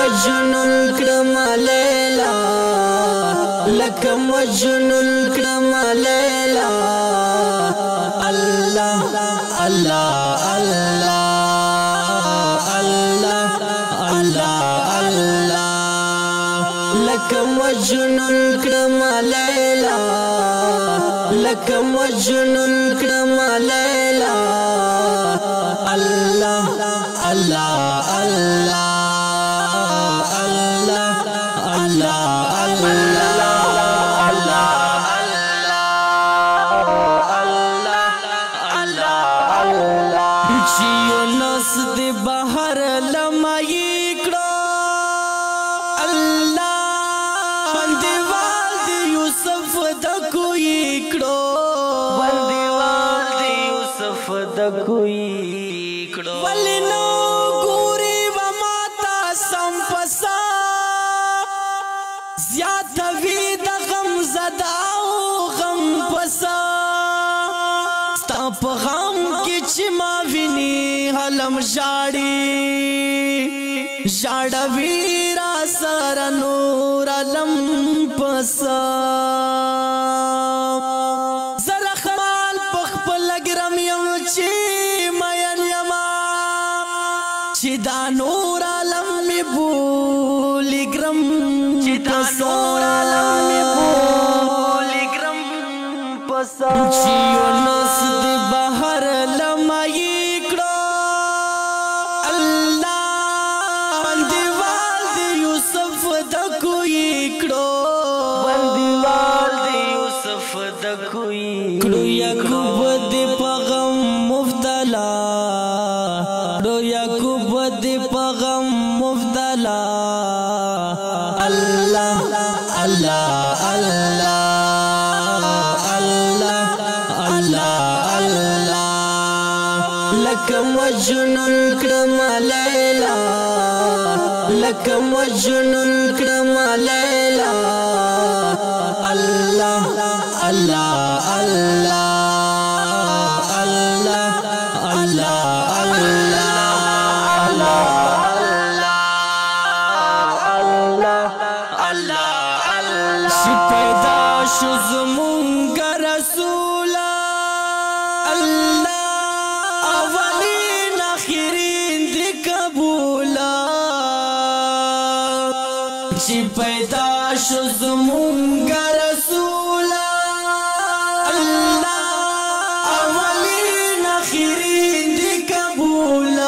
مجنون کړم لیلا لکه مجنون کړم لیلا الله الله الله الله الله الله لکه مجنون کړم لیلا لکه مجنون کړم لیلا الله الله الله بہر لمائی کڑو اللہ بندیوال دی یوسف دا کوئی کڑو بندیوال دی یوسف دا کوئی کڑو ولی نو گوری و ماتا سمپسا زیادہ وی دا غم زداو غم پسا ستا پا غم کی چی ما وینی حلم جاڑی جاڑا ویرا سارا نور علم پسا زرخمال پخ پلگرم یم چی مین یما چی دا نور علم می بولی گرم پسا چیو نس دی بہر لمائی کڑو یعقوب دی پغم مفتلا کڑو یعقوب دی پغم مفتلا اللہ اللہ اللہ اللہ اللہ اللہ لکه مجنون کړم لیلا لکه مجنون کړم لیلا الله الله الله الله الله الله شي پیدا شو زمونږ رسول الله اولین اخرین دی قبول شي پیدا شو زمونږ رسول الله اولین اخرین دی قبول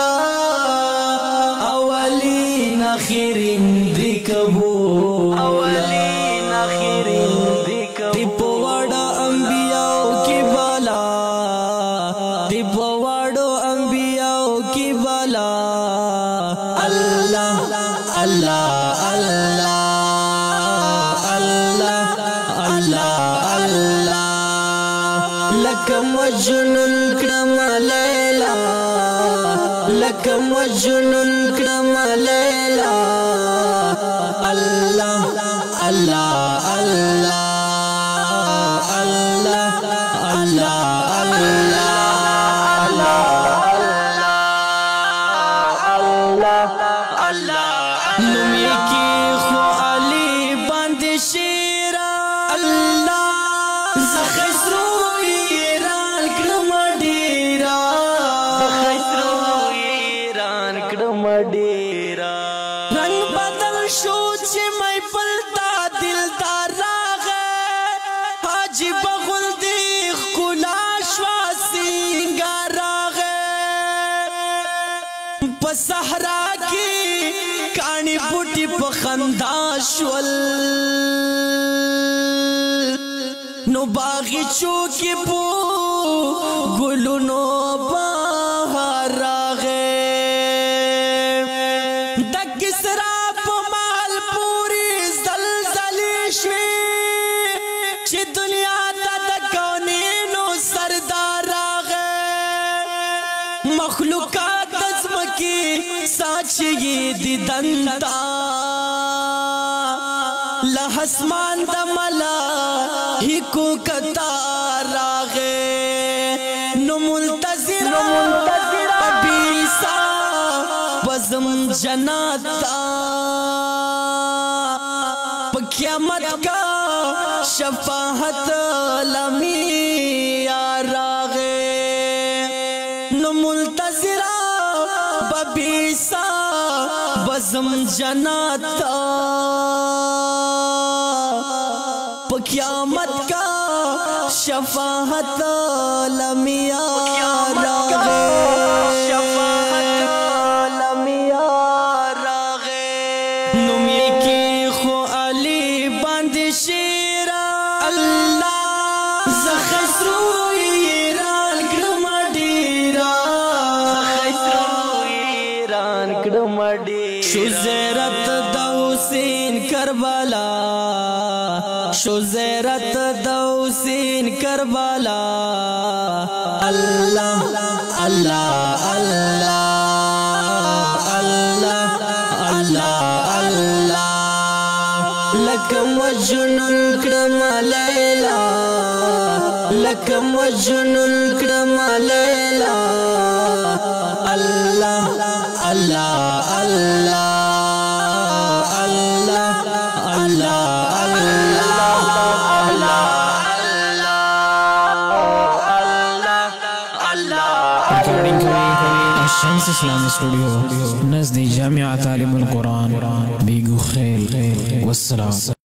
اولین اخرین دی قبول اولین اخرین دی قبول دی پواڑا انبیاء کی بالا دی پواڑا انبیاء کی بالا اللہ اللہ اللہ لکه مجنون کړم لیلا لکه مجنون کړم لیلا الله الله الله الله الله الله نومی کی خو علی باندې شیرا الله زخسرو ایران کړم ډیرا زخسرو ایران کړم ډیرا رنگ بدل شو چې مې پلتا دلدار راغې حاجی بغل دی خلا شوا سینګار راغې په صحرا کې کانی بوټي په خندا شول نو باغچو کې پو ګلونو بهار راغې د کسرا په مال پوری زلزلې شوې چې دنیا ته د کونینو سردار راغې مخلوقات ازمکي ساچي دي دنتا لحسمان د ملائکو کتار راغې نو منتظر ببیسا بزم جناتا په قیامت کا شفاعت لمی راغه نو منتظرا ببیسا بزم جنات په قیامت کا شفاعت لمی راغه شو زیرت دا حسین کربلا شو زیرت دا حسین کربلا اللہ اللہ اللہ اللہ اللہ اللہ لکه مجنون کړم لیلا لکه مجنون کړم لیلا اللہ اللہ اللہ اللہ اللہ اللہ شمس اسلامی اسٹوڈیو نزد جامعہ تعلیم القرآن بیگو خیل والسلام.